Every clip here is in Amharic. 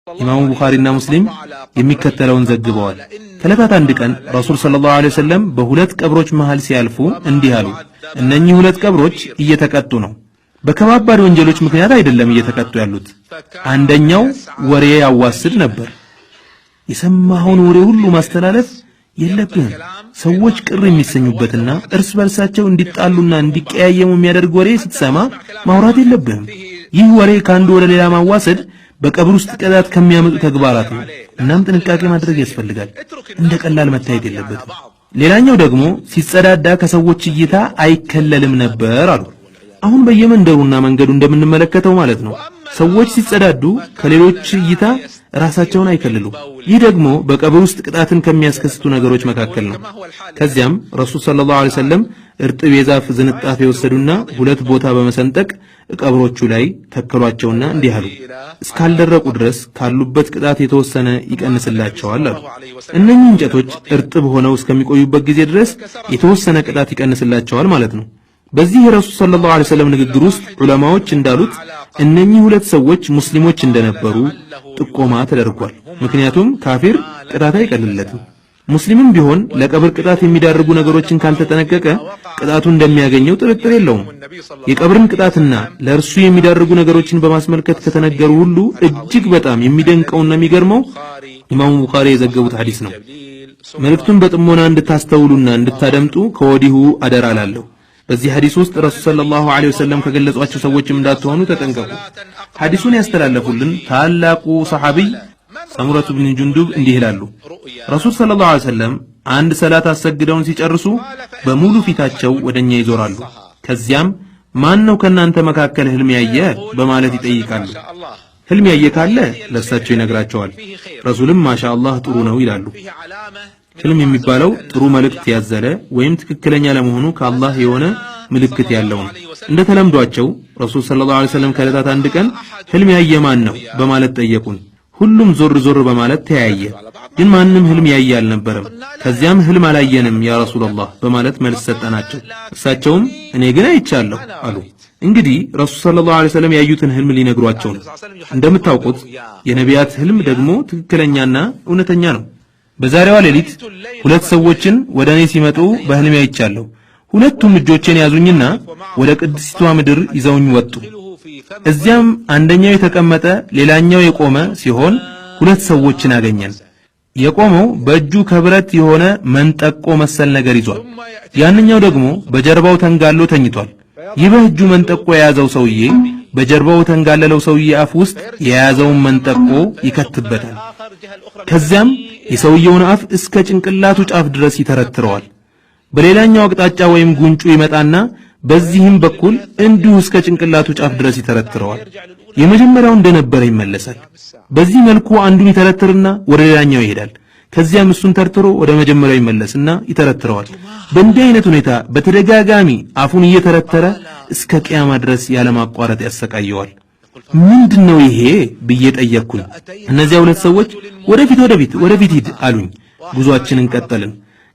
ኢማሙ ቡኻሪና ሙስሊም የሚከተለውን ዘግበዋል። ከለታት አንድ ቀን ረሱል ሰለላሁ ዐለይሂ ወሰለም በሁለት ቀብሮች መሃል ሲያልፉ እንዲህ አሉ። እነኚህ ሁለት ቀብሮች እየተቀጡ ነው። በከባባድ ወንጀሎች ምክንያት አይደለም እየተቀጡ ያሉት። አንደኛው ወሬ ያዋስድ ነበር። የሰማኸውን ወሬ ሁሉ ማስተላለፍ የለብህም። ሰዎች ቅር የሚሰኙበትና እርስ በርሳቸው እንዲጣሉና እንዲቀያየሙ የሚያደርግ ወሬ ስትሰማ ማውራት የለብህም። ይህ ወሬ ካንዱ ወደ ሌላ ማዋሰድ በቀብር ውስጥ ቅጣት ከሚያመጡ ተግባራት ነው። እናም ጥንቃቄ ማድረግ ያስፈልጋል። እንደ ቀላል መታየት የለበትም። ሌላኛው ደግሞ ሲጸዳዳ ከሰዎች እይታ አይከለልም ነበር አሉ። አሁን በየመንደሩና መንገዱ እንደምንመለከተው ማለት ነው። ሰዎች ሲጸዳዱ ከሌሎች እይታ ራሳቸውን አይከልሉም። ይህ ደግሞ በቀብር ውስጥ ቅጣትን ከሚያስከስቱ ነገሮች መካከል ነው። ከዚያም ረሱል ሰለላሁ ዐለይሂ ወሰለም እርጥብ የዛፍ ዝንጣፍ የወሰዱና ሁለት ቦታ በመሰንጠቅ ቀብሮቹ ላይ ተከሏቸውና እንዲህ አሉ። እስካልደረቁ ድረስ ካሉበት ቅጣት የተወሰነ ይቀንስላቸዋል አሉ። እነኚህ እንጨቶች እርጥብ ሆነው እስከሚቆዩበት ጊዜ ድረስ የተወሰነ ቅጣት ይቀንስላቸዋል ማለት ነው። በዚህ የረሱል ሰለላሁ ዐለይሂ ወሰለም ንግግር ውስጥ ዑለማዎች እንዳሉት እነኚህ ሁለት ሰዎች ሙስሊሞች እንደነበሩ ጥቆማ ተደርጓል። ምክንያቱም ካፊር ቅጣት አይቀልለትም። ሙስሊምም ቢሆን ለቀብር ቅጣት የሚዳርጉ ነገሮችን ካልተጠነቀቀ ቅጣቱ እንደሚያገኘው ጥርጥር የለውም። የቀብርን ቅጣትና ለእርሱ የሚዳርጉ ነገሮችን በማስመልከት ከተነገሩ ሁሉ እጅግ በጣም የሚደንቀውና የሚገርመው ኢማሙ ቡኻሪ የዘገቡት ሐዲስ ነው። መልእክቱን በጥሞና እንድታስተውሉና እንድታደምጡ ከወዲሁ አደራ እላለሁ። በዚህ ሐዲስ ውስጥ ረሱል ሰለላሁ ዐለይሂ ወሰለም ከገለጿቸው ሰዎችም እንዳትሆኑ ተጠንቀቁ። ሐዲሱን ያስተላለፉልን ታላቁ ሰሐቢይ ሰሙረቱ ብን ጁንዱብ እንዲህ ይላሉ። ረሱል ሰለላሁ ዐለይሂ ወሰለም አንድ ሰላት አሰግደውን ሲጨርሱ በሙሉ ፊታቸው ወደኛ ይዞራሉ። ከዚያም ማን ነው ከናንተ መካከል ህልም ያየ በማለት ይጠይቃሉ። ህልም ያየ ካለ ለእሳቸው ይነግራቸዋል። ረሱልም ማሻአላህ ጥሩ ነው ይላሉ። ህልም የሚባለው ጥሩ መልእክት ያዘለ ወይም ትክክለኛ ለመሆኑ ከአላህ የሆነ ምልክት ያለው ነው። እንደተለምዷቸው ረሱል ሰለላሁ ዐለይሂ ወሰለም ከዕለታት አንድ ቀን ህልም ያየ ማን ነው በማለት ጠየቁን። ሁሉም ዞር ዞር በማለት ተያየ፣ ግን ማንም ህልም ያየ አልነበረም። ከዚያም ህልም አላየንም ያ ረሱላህ በማለት መልስ ሰጠናቸው። እሳቸውም እኔ ግን አይቻለሁ አሉ። እንግዲህ ረሱል ሰለላሁ ዐለይሂ ወሰለም ያዩትን ህልም ሊነግሯቸው ነው። እንደምታውቁት የነቢያት ህልም ደግሞ ትክክለኛና እውነተኛ ነው። በዛሬዋ ሌሊት ሁለት ሰዎችን ወደ እኔ ሲመጡ በህልሜ አይቻለሁ። ሁለቱም እጆቼን ያዙኝና ወደ ቅድስቷ ምድር ይዘውኝ ወጡ። እዚያም አንደኛው የተቀመጠ ሌላኛው የቆመ ሲሆን ሁለት ሰዎችን አገኘን። የቆመው በእጁ ከብረት የሆነ መንጠቆ መሰል ነገር ይዟል። ያንኛው ደግሞ በጀርባው ተንጋሎ ተኝቷል። ይህ በእጁ መንጠቆ የያዘው ሰውዬ በጀርባው ተንጋለለው ሰውዬ አፍ ውስጥ የያዘውን መንጠቆ ይከትበታል። ከዚያም የሰውየውን አፍ እስከ ጭንቅላቱ ጫፍ ድረስ ይተረትረዋል። በሌላኛው አቅጣጫ ወይም ጉንጩ ይመጣና በዚህም በኩል እንዲሁ እስከ ጭንቅላቱ ጫፍ ድረስ ይተረትረዋል። የመጀመሪያው እንደነበረ ይመለሳል። በዚህ መልኩ አንዱን ይተረትርና ወደ ሌላኛው ይሄዳል። ከዚያም እሱን ተርትሮ ወደ መጀመሪያው ይመለስና ይተረትረዋል። በእንዲህ አይነት ሁኔታ በተደጋጋሚ አፉን እየተረተረ እስከ ቂያማ ድረስ ያለማቋረጥ ያሰቃየዋል። ምንድነው ይሄ ብዬ ጠየቅኩኝ። እነዚያ ሁለት ሰዎች ወደፊት ሂድ አሉኝ። ጉዟችንን ቀጠልን።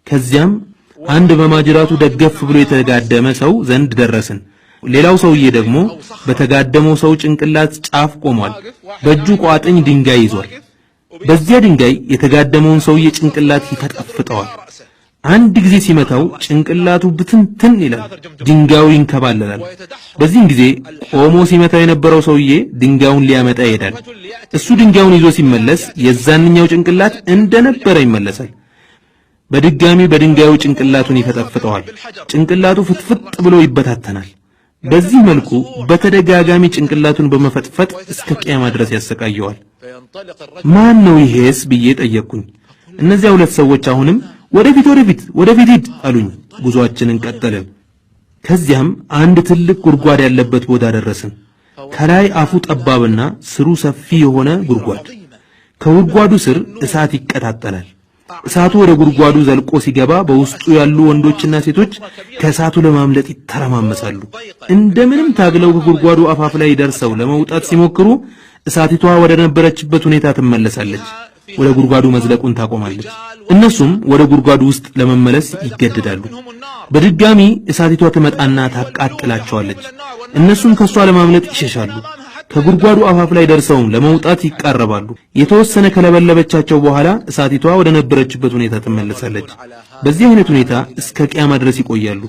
ከዚያም አንድ በማጅራቱ ደገፍ ብሎ የተጋደመ ሰው ዘንድ ደረስን። ሌላው ሰውዬ ደግሞ በተጋደመው ሰው ጭንቅላት ጫፍ ቆሟል። በእጁ ቋጥኝ ድንጋይ ይዟል። በዚያ ድንጋይ የተጋደመውን ሰውዬ ጭንቅላት ይፈጠፍጠዋል። አንድ ጊዜ ሲመታው ጭንቅላቱ ብትንትን ይላል፣ ድንጋዩ ይንከባለላል። በዚህም ጊዜ ቆሞ ሲመታው የነበረው ሰውዬ ድንጋዩን ሊያመጣ ይሄዳል። እሱ ድንጋዩን ይዞ ሲመለስ የዛንኛው ጭንቅላት እንደነበረ ይመለሳል። በድጋሚ በድንጋዩ ጭንቅላቱን ይፈጠፍጠዋል። ጭንቅላቱ ፍጥፍጥ ብሎ ይበታተናል። በዚህ መልኩ በተደጋጋሚ ጭንቅላቱን በመፈጥፈጥ እስከ ቂያማ ድረስ ያሰቃየዋል። ማን ነው ይሄስ ብዬ ጠየቅኩኝ። እነዚያ ሁለት ሰዎች አሁንም ወደፊት ሂድ አሉኝ። ጉዟችንን ቀጠልን። ከዚያም አንድ ትልቅ ጉድጓድ ያለበት ቦታ ደረስን። ከላይ አፉ ጠባብና ስሩ ሰፊ የሆነ ጉድጓድ። ከጉድጓዱ ስር እሳት ይቀጣጠላል። እሳቱ ወደ ጉድጓዱ ዘልቆ ሲገባ በውስጡ ያሉ ወንዶችና ሴቶች ከእሳቱ ለማምለጥ ይተረማመሳሉ። እንደምንም ታግለው ከጉድጓዱ አፋፍ ላይ ደርሰው ለመውጣት ሲሞክሩ እሳቲቷ ወደ ነበረችበት ሁኔታ ትመለሳለች። ወደ ጉድጓዱ መዝለቁን ታቆማለች። እነሱም ወደ ጉድጓዱ ውስጥ ለመመለስ ይገደዳሉ። በድጋሚ እሳቲቷ ትመጣና ታቃጥላቸዋለች። እነሱም ከሷ ለማምለጥ ይሸሻሉ። ከጉድጓዱ አፋፍ ላይ ደርሰው ለመውጣት ይቃረባሉ። የተወሰነ ከለበለበቻቸው በኋላ እሳቲቷ ወደ ነበረችበት ሁኔታ ትመለሳለች። በዚህ አይነት ሁኔታ እስከ ቂያማ ድረስ ይቆያሉ።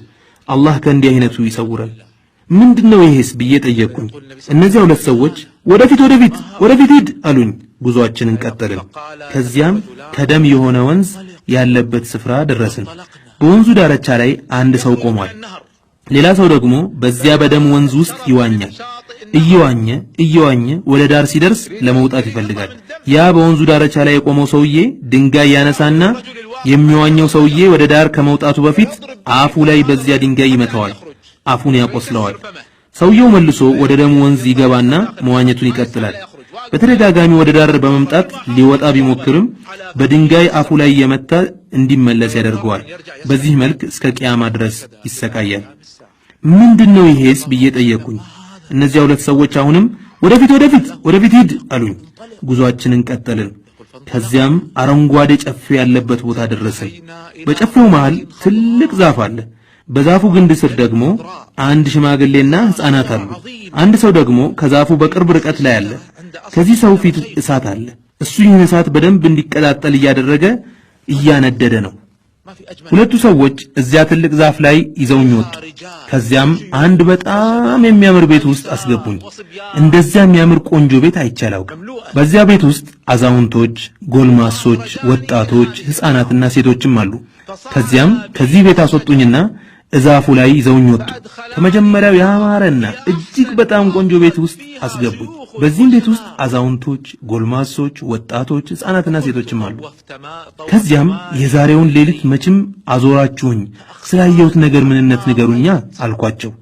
አላህ ከእንዲህ አይነቱ ይሰውራል። ምንድነው ይሄስ ብዬ ጠየቅኩኝ። እነዚያ ሁለት ሰዎች ወደፊት ሂድ አሉኝ። ጉዟችንን ቀጠልን። ከዚያም ከደም የሆነ ወንዝ ያለበት ስፍራ ደረስን። በወንዙ ዳርቻ ላይ አንድ ሰው ቆሟል። ሌላ ሰው ደግሞ በዚያ በደም ወንዝ ውስጥ ይዋኛል። እየዋኘ ወደ ዳር ሲደርስ ለመውጣት ይፈልጋል። ያ በወንዙ ዳርቻ ላይ የቆመው ሰውዬ ድንጋይ ያነሳና የሚዋኘው ሰውዬ ወደ ዳር ከመውጣቱ በፊት አፉ ላይ በዚያ ድንጋይ ይመታዋል፣ አፉን ያቆስለዋል። ሰውየው መልሶ ወደ ደም ወንዝ ይገባና መዋኘቱን ይቀጥላል። በተደጋጋሚ ወደ ዳር በመምጣት ሊወጣ ቢሞክርም በድንጋይ አፉ ላይ የመታ እንዲመለስ ያደርገዋል። በዚህ መልክ እስከ ቂያማ ድረስ ይሰቃያል። ምንድነው ይሄስ ብዬ ጠየቅኩኝ። እነዚያ ሁለት ሰዎች አሁንም ወደፊት ሂድ አሉኝ። ጉዟችንን ቀጠልን። ከዚያም አረንጓዴ ጨፌ ያለበት ቦታ ደረስን። በጨፌው መሃል ትልቅ ዛፍ አለ። በዛፉ ግንድ ስር ደግሞ አንድ ሽማግሌና ሕፃናት አሉ። አንድ ሰው ደግሞ ከዛፉ በቅርብ ርቀት ላይ አለ። ከዚህ ሰው ፊት እሳት አለ። እሱ ይህን እሳት በደንብ እንዲቀጣጠል እያደረገ እያነደደ ነው። ሁለቱ ሰዎች እዚያ ትልቅ ዛፍ ላይ ይዘውኝ ወጡ። ከዚያም አንድ በጣም የሚያምር ቤት ውስጥ አስገቡኝ። እንደዚያ የሚያምር ቆንጆ ቤት አይቻላውቅም። በዚያ ቤት ውስጥ አዛውንቶች፣ ጎልማሶች፣ ወጣቶች፣ ሕፃናትና ሴቶችም አሉ። ከዚያም ከዚህ ቤት አስወጡኝና እዛፉ ላይ ይዘውኝ ወጡ። ከመጀመሪያው ያማረና እጅግ በጣም ቆንጆ ቤት ውስጥ አስገቡኝ። በዚህም ቤት ውስጥ አዛውንቶች፣ ጎልማሶች፣ ወጣቶች፣ ሕፃናትና ሴቶችም አሉ። ከዚያም የዛሬውን ሌሊት መቼም አዞራችሁኝ፣ ስላየሁት ነገር ምንነት ንገሩኛ አልኳቸው።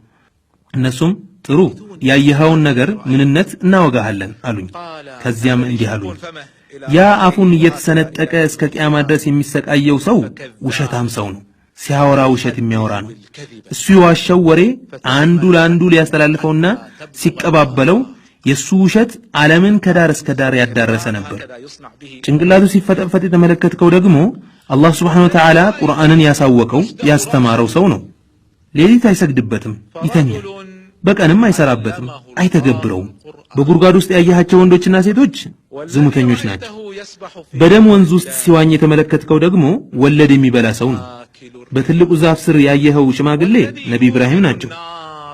እነሱም ጥሩ፣ ያየኸውን ነገር ምንነት እናወጋሃለን አሉኝ። ከዚያም እንዲህ አሉኝ፣ ያ አፉን እየተሰነጠቀ እስከ ቂያማ ድረስ የሚሰቃየው ሰው ውሸታም ሰው ነው። ሲያወራ ውሸት የሚያወራ ነው። እሱ የዋሸው ወሬ አንዱ ለአንዱ ሊያስተላልፈውና ሲቀባበለው የሱ ውሸት ዓለምን ከዳር እስከ ዳር ያዳረሰ ነበር። ጭንቅላቱ ሲፈጠፈጥ የተመለከትከው ደግሞ አላህ Subhanahu Wa Ta'ala ቁርአንን ያሳወቀው ያስተማረው ሰው ነው። ሌሊት አይሰግድበትም፣ ይተኛል። በቀንም አይሰራበትም፣ አይተገብረውም። በጉድጓድ ውስጥ ያያቸው ወንዶችና ሴቶች ዝሙተኞች ናቸው። በደም ወንዝ ውስጥ ሲዋኝ የተመለከትከው ደግሞ ወለድ የሚበላ ሰው ነው። በትልቁ ዛፍ ስር ያየኸው ሽማግሌ ነቢ ኢብራሂም ናቸው።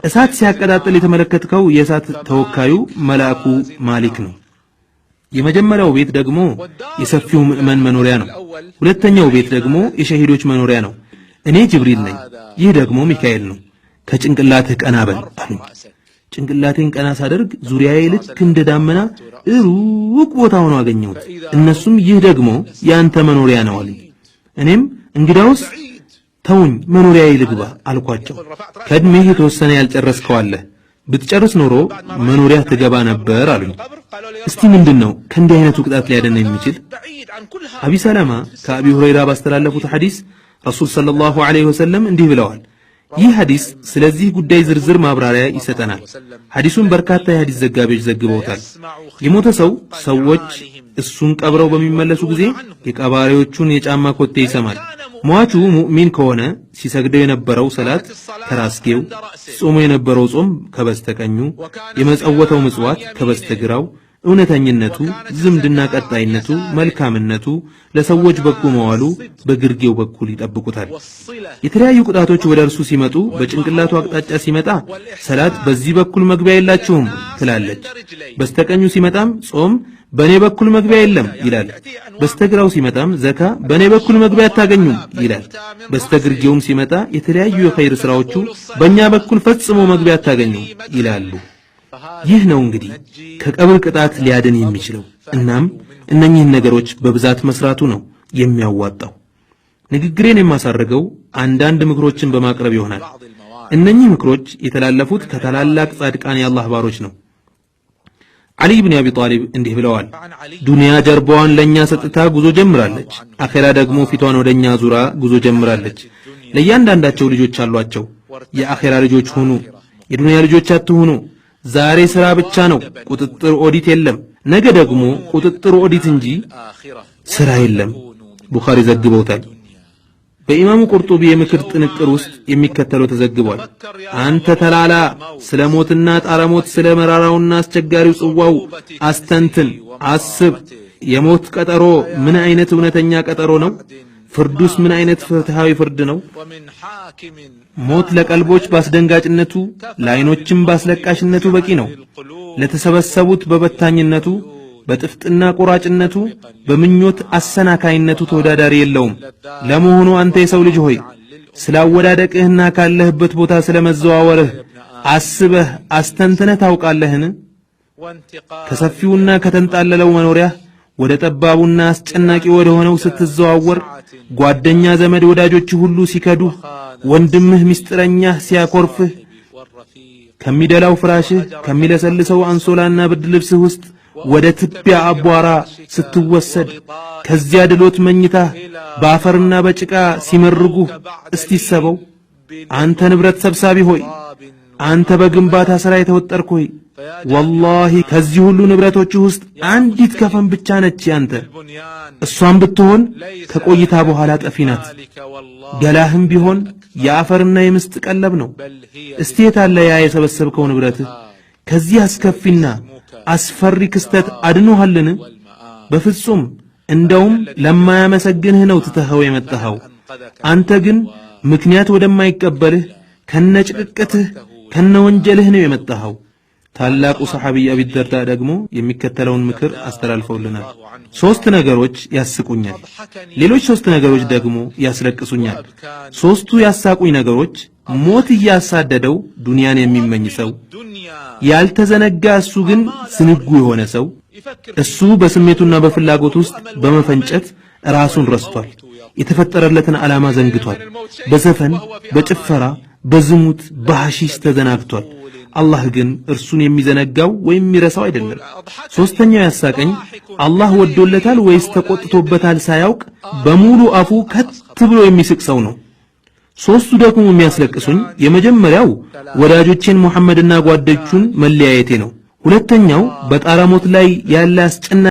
እሳት ሲያቀጣጥል የተመለከትከው የእሳት ተወካዩ መልአኩ ማሊክ ነው። የመጀመሪያው ቤት ደግሞ የሰፊው ምእመን መኖሪያ ነው። ሁለተኛው ቤት ደግሞ የሸሂዶች መኖሪያ ነው። እኔ ጅብሪል ነኝ፣ ይህ ደግሞ ሚካኤል ነው። ከጭንቅላትህ ቀና በል አሉኝ። ጭንቅላቴን ቀና ሳደርግ ዙሪያዬ ልክ እንደ ዳመና ሩቅ ቦታ ሆኖ አገኘሁት። እነሱም ይህ ደግሞ ያንተ መኖሪያ ነው አሉኝ። እኔም እንግዳውስ ተውኝ መኖሪያዬ ልግባ አልኳቸው። ከእድሜህ የተወሰነ ያልጨረስከው አለ፣ ብትጨርስ ኖሮ መኖሪያ ትገባ ነበር አሉኝ። እስቲ ምንድነው ከእንዲህ አይነቱ ቅጣት ሊያደን የሚችል? አቢ ሰለማ ከአቢ ሁረይራ ባስተላለፉት ሐዲስ ረሱል ሰለላሁ ዐለይሂ ወሰለም እንዲህ ብለዋል። ይህ ሐዲስ ስለዚህ ጉዳይ ዝርዝር ማብራሪያ ይሰጠናል። ሐዲሱን በርካታ የሐዲስ ዘጋቢዎች ዘግበውታል። የሞተ ሰዎች እሱን ቀብረው በሚመለሱ ጊዜ የቀባሪዎቹን የጫማ ኮቴ ይሰማል። ሟቹ ሙእሚን ከሆነ ሲሰግደው የነበረው ሰላት ከራስጌው፣ ጾሙ የነበረው ጾም ከበስተቀኙ፣ የመጸወተው ምጽዋት ከበስተግራው፣ እውነተኝነቱ፣ ዝምድና ቀጣይነቱ፣ መልካምነቱ፣ ለሰዎች በጎ መዋሉ በግርጌው በኩል ይጠብቁታል። የተለያዩ ቅጣቶች ወደ እርሱ ሲመጡ በጭንቅላቱ አቅጣጫ ሲመጣ ሰላት በዚህ በኩል መግቢያ የላችሁም ትላለች። በስተቀኙ ሲመጣም ጾም በኔ በኩል መግቢያ የለም ይላል። በስተግራው ሲመጣም ዘካ በኔ በኩል መግቢያ አታገኙም ይላል። በስተግርጌውም ሲመጣ የተለያዩ የኸይር ስራዎቹ በእኛ በኩል ፈጽሞ መግቢያ አታገኙም ይላሉ። ይህ ነው እንግዲህ ከቀብር ቅጣት ሊያድን የሚችለው። እናም እነኚህን ነገሮች በብዛት መስራቱ ነው የሚያዋጣው። ንግግሬን የማሳረገው አንዳንድ ምክሮችን በማቅረብ ይሆናል። እነኚህ ምክሮች የተላለፉት ከታላላቅ ጻድቃን የአላህ ባሮች ነው። ዓሊ ኢብኑ አቢ ጣሊብ እንዲህ ብለዋል፣ ዱንያ ጀርባዋን ለኛ ሰጥታ ጉዞ ጀምራለች፣ አኺራ ደግሞ ፊቷን ወደኛ ዙራ ጉዞ ጀምራለች። ለእያንዳንዳቸው ልጆች አሏቸው። የአኺራ ልጆች ሁኑ፣ የዱንያ ልጆች አትሁኑ። ዛሬ ስራ ብቻ ነው፣ ቁጥጥር ኦዲት የለም። ነገ ደግሞ ቁጥጥር ኦዲት እንጂ ስራ የለም። ቡኻሪ ዘግበውታል። በኢማሙ ቁርጡቢ የምክር ጥንቅር ውስጥ የሚከተለው ተዘግቧል። አንተ ተላላ ስለ ሞትና ጣረሞት ስለ መራራውና አስቸጋሪው ጽዋው አስተንትን፣ አስብ። የሞት ቀጠሮ ምን አይነት እውነተኛ ቀጠሮ ነው? ፍርዱስ ምን አይነት ፍትሃዊ ፍርድ ነው? ሞት ለቀልቦች ባስደንጋጭነቱ ለአይኖችም ባስለቃሽነቱ በቂ ነው። ለተሰበሰቡት በበታኝነቱ በጥፍጥና ቆራጭነቱ በምኞት አሰናካይነቱ ተወዳዳሪ የለውም። ለመሆኑ አንተ የሰው ልጅ ሆይ ስላወዳደቅህና ካለህበት ቦታ ስለመዘዋወርህ አስበህ አስተንትነህ ታውቃለህን? ከሰፊውና ከተንጣለለው መኖሪያ ወደ ጠባቡና አስጨናቂ ወደ ሆነው ስትዘዋወር ጓደኛ ዘመድ ወዳጆች ሁሉ ሲከዱህ ወንድምህ ሚስጥረኛህ ሲያኮርፍህ ከሚደላው ፍራሽህ ከሚለሰልሰው አንሶላና ብርድ ልብስህ ውስጥ ወደ ትቢያ አቧራ ስትወሰድ ከዚያ ድሎት መኝታህ በአፈርና በጭቃ ሲመርጉህ እስቲሰበው አንተ ንብረት ሰብሳቢ ሆይ አንተ በግንባታ ሥራ የተወጠርክ ሆይ ወላሂ ከዚህ ሁሉ ንብረቶች ውስጥ አንዲት ከፈን ብቻ ነች ያንተ። እሷም ብትሆን ከቆይታ በኋላ ጠፊ ናት። ገላህም ቢሆን የአፈርና የምስጥ ቀለብ ነው። እስቲ የታለ ያ የሰበሰብከው ንብረትህ ከዚህ አስከፊና አስፈሪ ክስተት አድኖሃልን? በፍጹም እንደውም ለማያመሰግንህ ነው ትተኸው የመጣኸው። አንተ ግን ምክንያት ወደማይቀበልህ ከነጭቅቅትህ ከነወንጀልህ ነው የመጣኸው። ታላቁ ሰሐቢ አቢ ደርዳ ደግሞ የሚከተለውን ምክር አስተላልፈውልናል። 3 ነገሮች ያስቁኛል፣ ሌሎች 3 ነገሮች ደግሞ ያስለቅሱኛል። 3ቱ ያሳቁኝ ነገሮች ሞት እያሳደደው ዱንያን የሚመኝ ሰው፣ ያልተዘነጋ እሱ ግን ስንጉ የሆነ ሰው፣ እሱ በስሜቱና በፍላጎት ውስጥ በመፈንጨት ራሱን ረስቷል፣ የተፈጠረለትን ዓላማ ዘንግቷል፣ በዘፈን በጭፈራ በዝሙት በሐሺሽ ተዘናግቷል። አላህ ግን እርሱን የሚዘነጋው ወይም የሚረሳው አይደለም። 3ኛው ያሳቀኝ አላህ ወዶለታል ወይስ ተቆጥቶበታል ሳያውቅ በሙሉ አፉ ከት ብሎ የሚስቅ ሰው ነው። 3ቱ ደግሞ የሚያስለቅሱኝ የመጀመሪያው ወዳጆቼን ሙሐመድና ጓደኞቹን መለያየቴ ነው። ሁለተኛው በጣረሞት ላይ ያለ አስጨናቂ